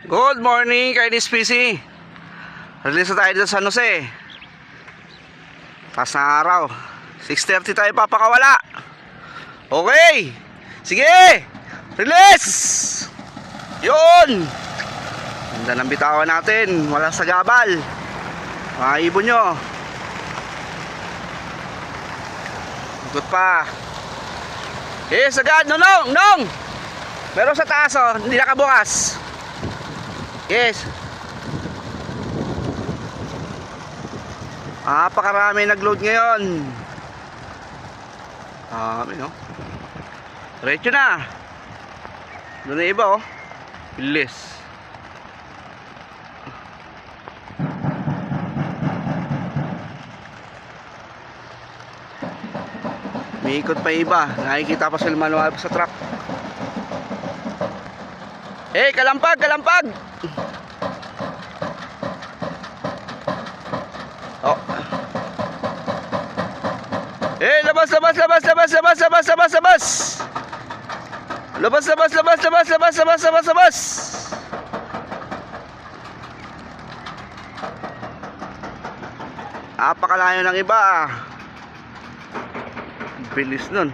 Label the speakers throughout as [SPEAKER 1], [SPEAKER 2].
[SPEAKER 1] Good morning, Kainis PC. Release na tayo dito sa San Jose. Taas na araw. 6:30 tayo papakawala. Okay. Sige. Release. Yun. Ganda ng bitawan natin. Walang sagabal. Mga ibon nyo. Ikot pa. Yes, agad. Nong. Meron sa taas, oh. Hindi nakabukas. Yes. Napakarami nag-load ngayon. No? Diretso na. Doon na iba, oh. Bilis. May ikot pa iba. Nakikita pa sila manual sa truck. Kalampag. Oh. Labas. Labas. Napakalayo ng iba. Bilis nun.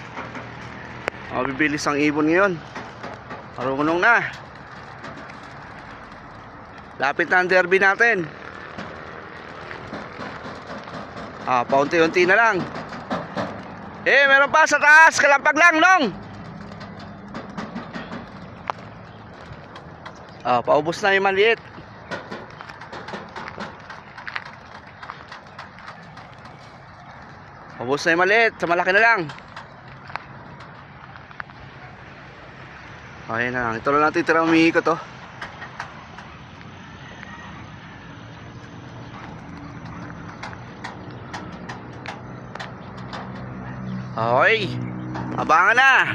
[SPEAKER 1] Bibilis ang ibon ngayon. Marunong na. Lapit na ang derby natin. Paunti-unti na lang. Meron pa sa taas. Kalampag lang, Nong. Paubos na yung maliit. Paubos na yung maliit. Sa malaki na lang. Okay na lang. Ito lang natin tira umiikot, oh. Okay. Abangan na.